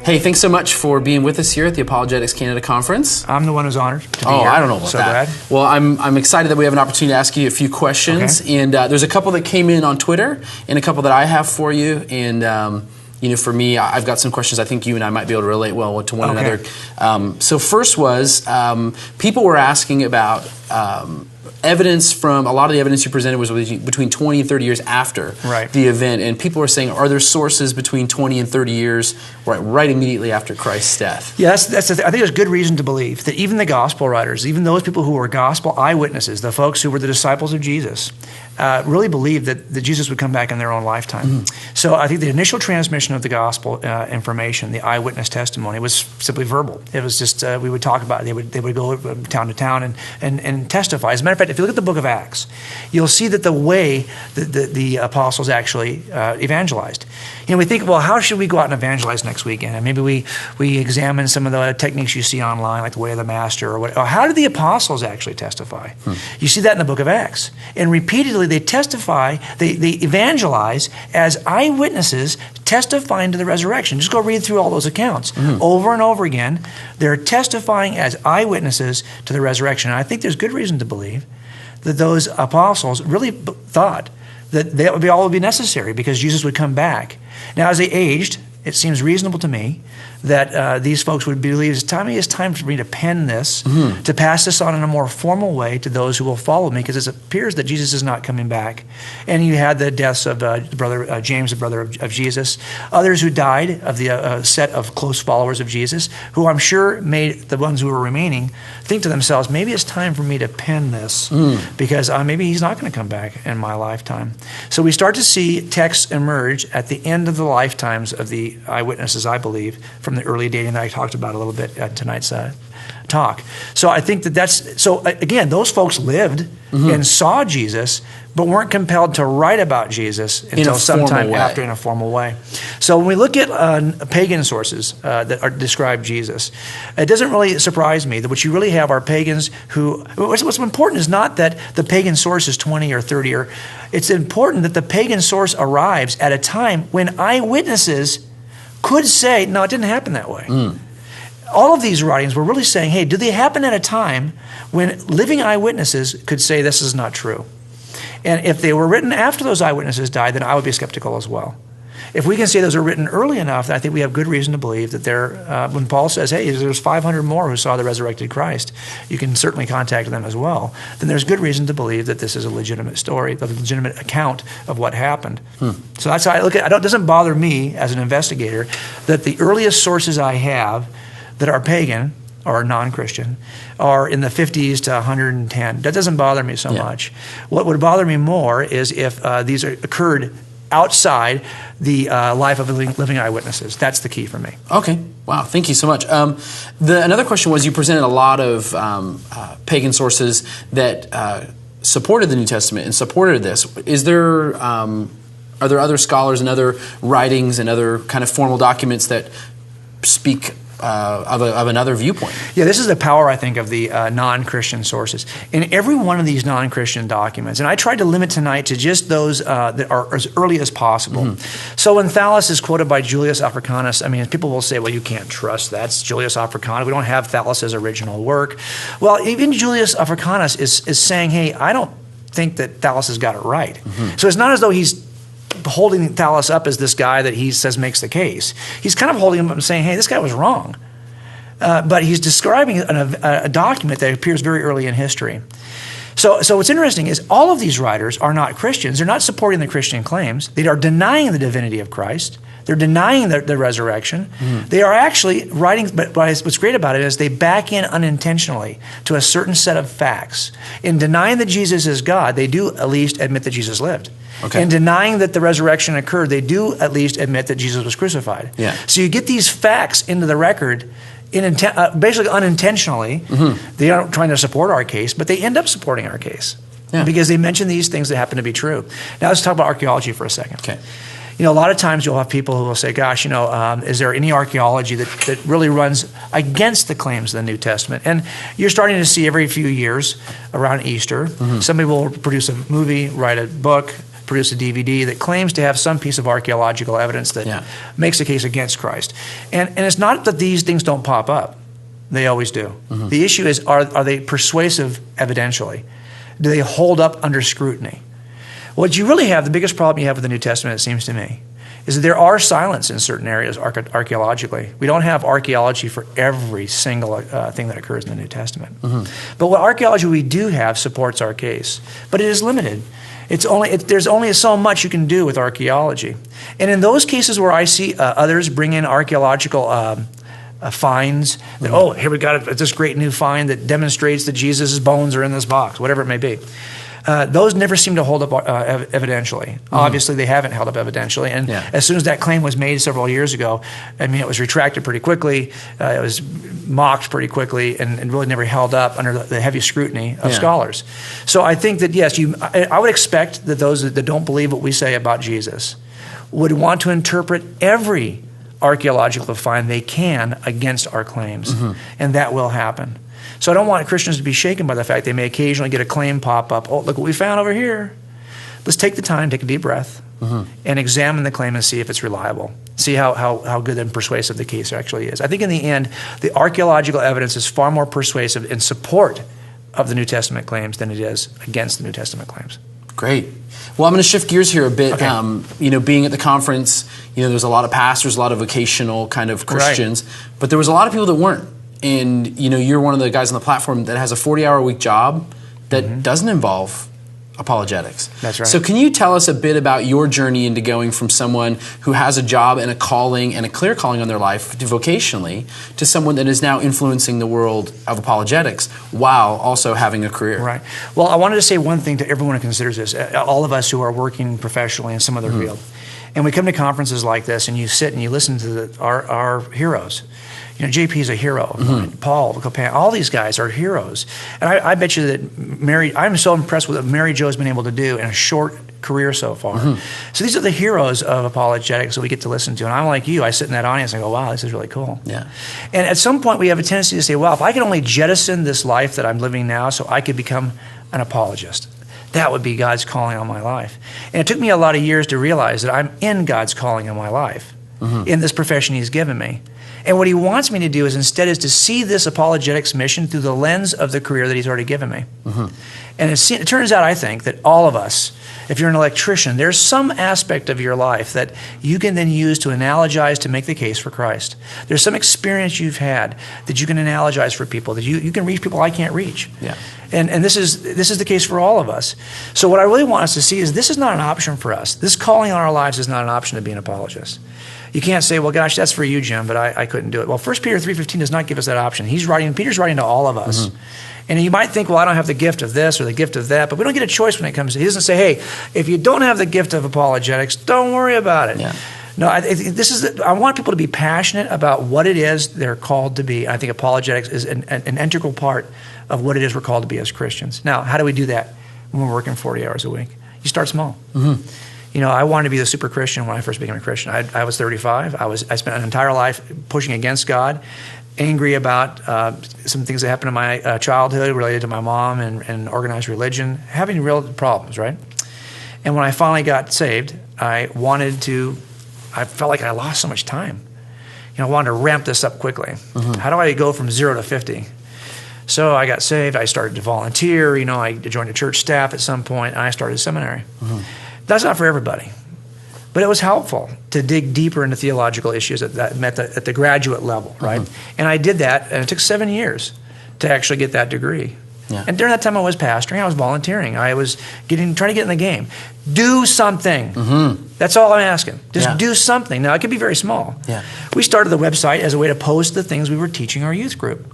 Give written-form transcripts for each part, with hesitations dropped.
Hey, thanks so much for being with us here at the Apologetics Canada Conference. I'm the one who's honored to be here. I don't know about that. Glad. Well, I'm excited that we have an opportunity to ask you a few questions. Okay. And there's a couple that came in on Twitter and a couple that I have for you. And for me, I've got some questions I think you and I might be able to relate well to one another. So first was, people were asking about evidence from, a lot of the evidence you presented was between 20 and 30 years after the event. And people were saying, are there sources between 20 and 30 years right immediately after Christ's death? Yeah, that's I think there's good reason to believe that even the gospel writers, even those people who were gospel eyewitnesses, the folks who were the disciples of Jesus, really believed that Jesus would come back in their own lifetime. So I think the initial transmission of the gospel information, the eyewitness testimony, was simply verbal. It was just, we would talk about it. They would go town to town and testify. As a matter of fact, if you look at the book of Acts, you'll see that the way the apostles actually evangelized. We think, well, how should we go out and evangelize next weekend? And maybe we examine some of the techniques you see online, like the way of the master, or how did the apostles actually testify? You see that in the book of Acts. And repeatedly they testify, they evangelize as eyewitnesses testifying to the resurrection. Just go read through all those accounts. Over and over again, they're testifying as eyewitnesses to the resurrection. And I think there's good reason to believe that those apostles really thought that would be necessary because Jesus would come back. Now, as they aged, it seems reasonable to me that these folks would believe it's time for me to pen this, to pass this on in a more formal way to those who will follow me, because it appears that Jesus is not coming back. And you had the deaths of brother James, the brother of Jesus, others who died of the set of close followers of Jesus, who I'm sure made the ones who were remaining think to themselves, maybe it's time for me to pen this, because maybe he's not going to come back in my lifetime. So we start to see texts emerge at the end of the lifetimes of the eyewitnesses, I believe, from the early dating that I talked about a little bit at tonight's talk. So I think again, those folks lived and saw Jesus, but weren't compelled to write about Jesus until sometime after in a formal way. So when we look at pagan sources that describe Jesus, it doesn't really surprise me that what you really have are pagans who, what's important is not that the pagan source is 20 or 30, it's important that the pagan source arrives at a time when eyewitnesses could say, no, it didn't happen that way. All of these writings were really saying, hey, do they happen at a time when living eyewitnesses could say this is not true? And if they were written after those eyewitnesses died, then I would be skeptical as well. If we can say those are written early enough, then I think we have good reason to believe that when Paul says, hey, there's 500 more who saw the resurrected Christ, you can certainly contact them as well, then there's good reason to believe that this is a legitimate story, a legitimate account of what happened. So that's how I look at it. It doesn't bother me as an investigator that the earliest sources I have that are pagan or non-Christian are in the 50s to 110. That doesn't bother me so much. What would bother me more is if these occurred outside the life of living eyewitnesses. That's the key for me. Okay. Wow. Thank you so much. Another question was, you presented a lot of pagan sources that supported the New Testament and supported this. Are there other scholars and other writings and other kind of formal documents that speak of another viewpoint? Yeah, this is the power, I think, of the non-Christian sources. In every one of these non-Christian documents, and I tried to limit tonight to just those that are as early as possible. So when Thallus is quoted by Julius Africanus, I mean, people will say, well, you can't trust that. It's Julius Africanus. We don't have Thallus's original work. Well, even Julius Africanus is saying, hey, I don't think that Thallus has got it right. So it's not as though he's holding Thallus up as this guy that he says makes the case. He's kind of holding him up and saying, hey, this guy was wrong. But he's describing a document that appears very early in history. So what's interesting is all of these writers are not Christians. They're not supporting the Christian claims. They are denying the divinity of Christ. They're denying the resurrection. They are actually writing, but what's great about it is they back in unintentionally to a certain set of facts. In denying that Jesus is God, they do at least admit that Jesus lived. In denying that the resurrection occurred, they do at least admit that Jesus was crucified. So you get these facts into the record basically unintentionally. They aren't trying to support our case, but they end up supporting our case because they mention these things that happen to be true. Now let's talk about archaeology for a second. A lot of times you'll have people who will say, gosh, is there any archaeology that really runs against the claims of the New Testament? And you're starting to see every few years around Easter, somebody will produce a movie, write a book, produced a DVD that claims to have some piece of archaeological evidence that makes a case against Christ. And it's not that these things don't pop up. They always do. The issue is, are they persuasive evidentially? Do they hold up under scrutiny? What you really have, the biggest problem you have with the New Testament, it seems to me, is that there are silence in certain areas archaeologically. We don't have archaeology for every single thing that occurs in the New Testament. But what archaeology we do have supports our case. But it is limited. There's only so much you can do with archaeology. And in those cases where I see others bring in archaeological finds, that, here we got this great new find that demonstrates that Jesus' bones are in this box, whatever it may be. Those never seem to hold up evidentially. Obviously, they haven't held up evidentially. And as soon as that claim was made several years ago, I mean, it was retracted pretty quickly. It was mocked pretty quickly, and really never held up under the heavy scrutiny of scholars. So I think that, yes, I would expect that those that don't believe what we say about Jesus would want to interpret every archaeological find they can against our claims. And that will happen. So I don't want Christians to be shaken by the fact they may occasionally get a claim pop up. Oh, look what we found over here. Let's take the time, take a deep breath, and examine the claim and see if it's reliable. See how good and persuasive the case actually is. I think in the end, the archaeological evidence is far more persuasive in support of the New Testament claims than it is against the New Testament claims. Great. Well, I'm going to shift gears here a bit. Okay. Being at the conference, there's a lot of pastors, a lot of vocational kind of Christians, but there was a lot of people that weren't. And you're one of the guys on the platform that has a 40-hour-a-week job that doesn't involve apologetics. That's right. So can you tell us a bit about your journey into going from someone who has a job and a calling and a clear calling on their life vocationally to someone that is now influencing the world of apologetics while also having a career? Right. Well, I wanted to say one thing to everyone who considers this, all of us who are working professionally in some other field. And we come to conferences like this and you sit and you listen to our heroes. JP is a hero of mine. Paul, all these guys are heroes. And I bet you that I'm so impressed with what Mary Jo's been able to do in a short career so far. So these are the heroes of apologetics that we get to listen to. And I'm like you, I sit in that audience and go, wow, this is really cool. Yeah. And at some point we have a tendency to say, well, if I could only jettison this life that I'm living now so I could become an apologist, that would be God's calling on my life. And it took me a lot of years to realize that I'm in God's calling on my life, in this profession He's given me. And what He wants me to do is to see this apologetics mission through the lens of the career that He's already given me. And it turns out, I think, that all of us, if you're an electrician, there's some aspect of your life that you can then use to analogize to make the case for Christ. There's some experience you've had that you can analogize for people, that you can reach people I can't reach. Yeah. And this is the case for all of us. So what I really want us to see is this is not an option for us. This calling on our lives is not an option to be an apologist. You can't say, well, gosh, that's for you, Jim, but I couldn't do it. Well, 1 Peter 3:15 does not give us that option. Peter's writing to all of us. And you might think, well, I don't have the gift of this or the gift of that, but we don't get a choice when it comes to, he doesn't say, hey, if you don't have the gift of apologetics, don't worry about it. Yeah. No, I want people to be passionate about what it is they're called to be. I think apologetics is an integral part of what it is we're called to be as Christians. Now, how do we do that when we're working 40 hours a week? You start small. I wanted to be the super Christian when I first became a Christian. I was 35. I spent an entire life pushing against God, angry about some things that happened in my childhood related to my mom and organized religion, having real problems, right? And when I finally got saved, I felt like I lost so much time. I wanted to ramp this up quickly. How do I go from 0 to 50? So I got saved. I started to volunteer. I joined a church staff at some point, and I started a seminary. That's not for everybody. But it was helpful to dig deeper into theological issues at the graduate level, right? And I did that, and it took 7 years to actually get that degree. Yeah. And during that time I was pastoring, I was volunteering. I was trying to get in the game. Do something. That's all I'm asking. Just do something. Now, it could be very small. Yeah. We started the website as a way to post the things we were teaching our youth group.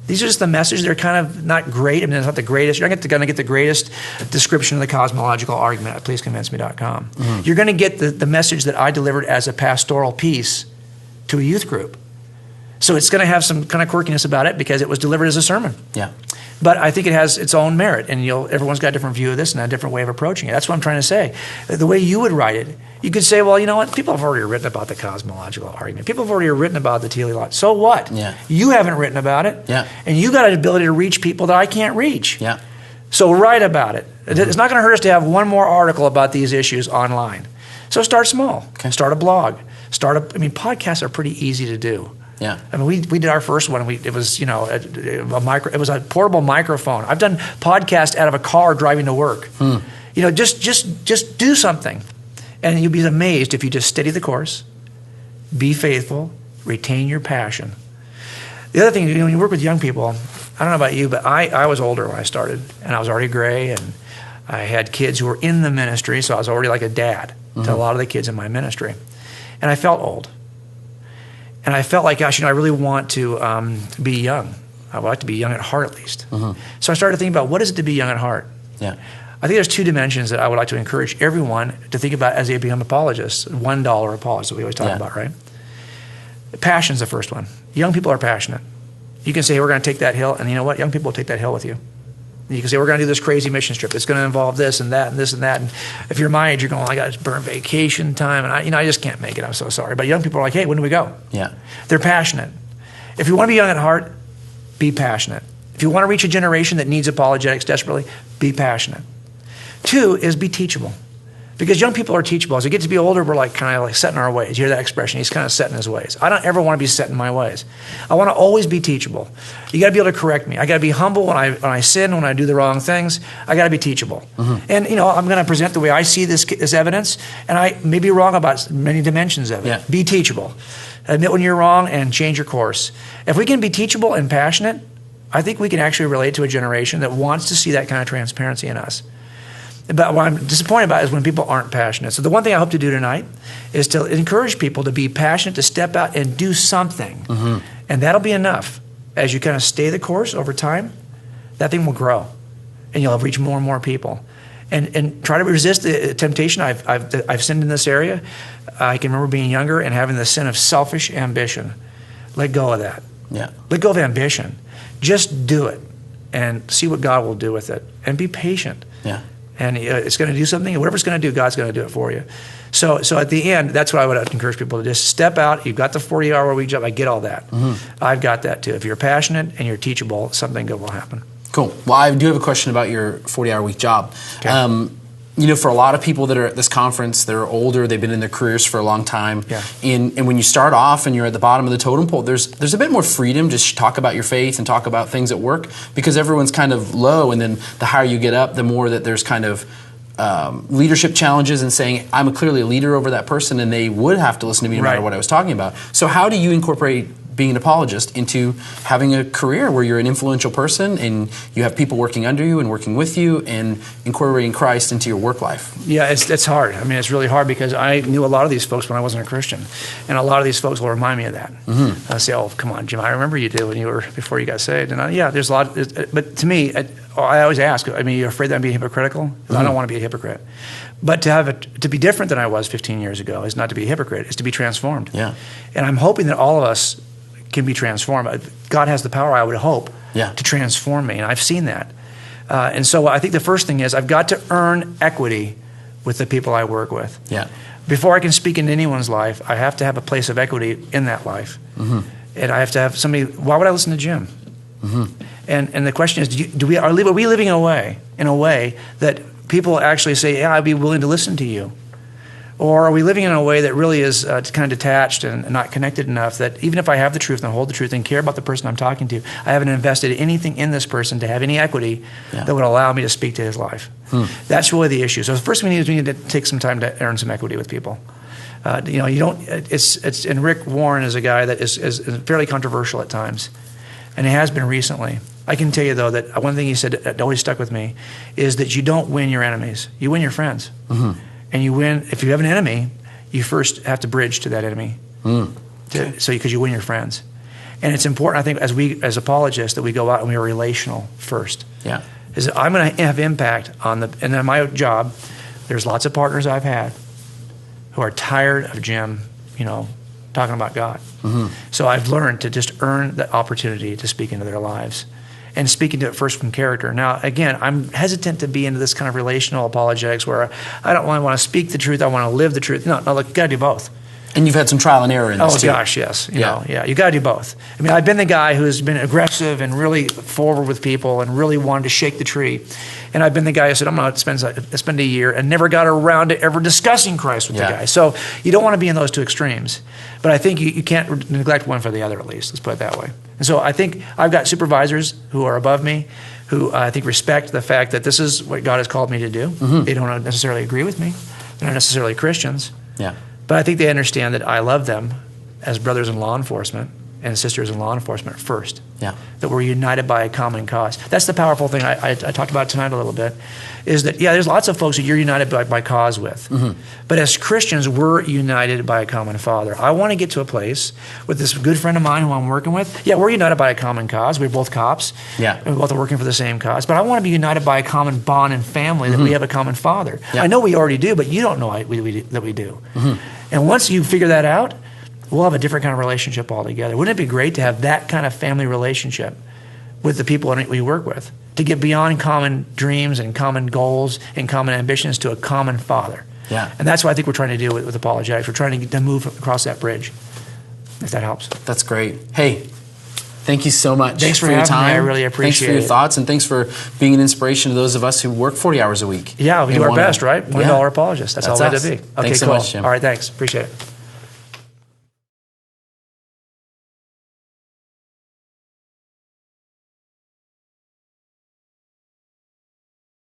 These are just the messages. They're kind of not great. I mean, it's not the greatest. You're not going to get the greatest description of the cosmological argument at pleaseconvinceme.com. You're going to get the message that I delivered as a pastoral piece to a youth group. So it's going to have some kind of quirkiness about it because it was delivered as a sermon. Yeah. But I think it has its own merit, and everyone's got a different view of this and a different way of approaching it. That's what I'm trying to say. The way you would write it, you could say, well, you know what? People have already written about the cosmological argument. People have already written about the teleology. So what? Yeah. You haven't written about it. Yeah. And you got an ability to reach people that I can't reach. Yeah. So write about it. It's not going to hurt us to have one more article about these issues online. So start small. Okay. Start a blog. Podcasts are pretty easy to do. Yeah. I mean, we did our first one. It was, it was a portable microphone. I've done podcasts out of a car driving to work. Just do something, and you'll be amazed if you just steady the course, be faithful, retain your passion. The other thing, when you work with young people, I don't know about you, but I was older when I started, and I was already gray, and I had kids who were in the ministry, so I was already like a dad to a lot of the kids in my ministry, and I felt old. And I felt like, gosh, I really want to be young. I would like to be young at heart, at least. So I started thinking about, what is it to be young at heart? Yeah. I think there's two dimensions that I would like to encourage everyone to think about as they become apologists. $1 apologists that we always talk about, right? Passion's the first one. Young people are passionate. You can say, hey, we're going to take that hill, and you know what? Young people will take that hill with you. You can say, we're going to do this crazy mission trip. It's going to involve this and that and this and that. And if you're my age, you're going, I got to burn vacation time, and I just can't make it. I'm so sorry. But young people are like, hey, when do we go? Yeah. They're passionate. If you want to be young at heart, be passionate. If you want to reach a generation that needs apologetics desperately, be passionate. 2 is be teachable. Because young people are teachable. As we get to be older, we're kind of set in our ways. You hear that expression, he's kind of set in his ways. I don't ever want to be set in my ways. I want to always be teachable. You got to be able to correct me. I got to be humble when I sin, when I do the wrong things. I got to be teachable. And I'm going to present the way I see this evidence, and I may be wrong about many dimensions of it. Yeah. Be teachable. Admit when you're wrong and change your course. If we can be teachable and passionate, I think we can actually relate to a generation that wants to see that kind of transparency in us. But what I'm disappointed about is when people aren't passionate. So the one thing I hope to do tonight is to encourage people to be passionate, to step out and do something. And that'll be enough. As you kind of stay the course over time, that thing will grow. And you'll reach more and more people. And try to resist the temptation. I've sinned in this area. I can remember being younger and having the sin of selfish ambition. Let go of that. Yeah. Let go of ambition. Just do it and see what God will do with it. And be patient. Yeah. And it's going to do something. Whatever it's going to do, God's going to do it for you. So at the end, that's what I would encourage people to just step out. You've got the 40-hour-week job. I get all that. I've got that too. If you're passionate and you're teachable, something good will happen. Cool. Well, I do have a question about your 40-hour-week job. Okay. For a lot of people that are at this conference, they're older, they've been in their careers for a long time. Yeah. And when you start off and you're at the bottom of the totem pole, there's a bit more freedom to talk about your faith and talk about things at work, because everyone's kind of low, and then the higher you get up, the more that there's kind of leadership challenges and saying, I'm clearly a leader over that person, and they would have to listen to me no matter what I was talking about. So how do you incorporate being an apologist into having a career where you're an influential person and you have people working under you and working with you and incorporating Christ into your work life? Yeah, it's hard. I mean, it's really hard because I knew a lot of these folks when I wasn't a Christian. And a lot of these folks will remind me of that. I say, oh, come on, Jim, I remember you did before you got saved. And there's a lot. But to me, I always ask, you're afraid that I'm being hypocritical? I don't want to be a hypocrite. But to be different than I was 15 years ago is not to be a hypocrite, it's to be transformed. Yeah. And I'm hoping that all of us can be transformed. God has the power, I would hope, to transform me, and I've seen that. And so I think the first thing is I've got to earn equity with the people I work with. Yeah. Before I can speak into anyone's life, I have to have a place of equity in that life. And I have to have somebody. Why would I listen to Jim? And the question is, are we living in a way that people actually say, yeah, I'd be willing to listen to you? Or are we living in a way that really is kind of detached and not connected enough that even if I have the truth and hold the truth and care about the person I'm talking to, I haven't invested anything in this person to have any equity that would allow me to speak to his life? That's really the issue. So the first thing we need to take some time to earn some equity with people. You don't. It's and Rick Warren is a guy that is fairly controversial at times, and he has been recently. I can tell you though that one thing he said that always stuck with me is that you don't win your enemies, you win your friends. And you win, if you have an enemy, you first have to bridge to that enemy. Because you win your friends. And it's important, I think, as apologists, that we go out and we are relational first. Yeah. Is I'm going to have impact and in my job, there's lots of partners I've had who are tired of Jim, talking about God. So I've learned to just earn the opportunity to speak into their lives. And speaking to it first from character. Now, again, I'm hesitant to be into this kind of relational apologetics where I don't want to speak the truth, I want to live the truth. No, look, you got to do both. And you've had some trial and error in this too. Oh gosh, yes. You know, you got to do both. I mean, I've been the guy who's been aggressive and really forward with people and really wanted to shake the tree. And I've been the guy who said, I'm going to spend a year, and never got around to ever discussing Christ with the guy. So you don't want to be in those two extremes. But I think you can't neglect one for the other, at least. Let's put it that way. And so I think I've got supervisors who are above me, who I think respect the fact that this is what God has called me to do. They don't necessarily agree with me. They're not necessarily Christians. Yeah. But I think they understand that I love them as brothers in law enforcement and sisters in law enforcement first. Yeah. That we're united by a common cause. That's the powerful thing I talked about tonight a little bit, is that, there's lots of folks that you're united by cause with. But as Christians, we're united by a common Father. I want to get to a place with this good friend of mine who I'm working with. Yeah, we're united by a common cause. We're both cops. Yeah. And we're both working for the same cause. But I want to be united by a common bond and family, that we have a common Father. Yeah. I know we already do, but you don't know that we do. And once you figure that out, we'll have a different kind of relationship altogether. Wouldn't it be great to have that kind of family relationship with the people we work with, to get beyond common dreams and common goals and common ambitions to a common Father? Yeah. And that's what I think we're trying to do with apologetics. We're trying to move across that bridge, if that helps. That's great. Hey, thank you so much for your time. Me. I really appreciate it. Thanks for your thoughts, and thanks for being an inspiration to those of us who work 40 hours a week. Yeah, we do our best, right? $1 apologists. That's all we have to be. Okay, Thanks so cool. much, Jim. All right, thanks. Appreciate it.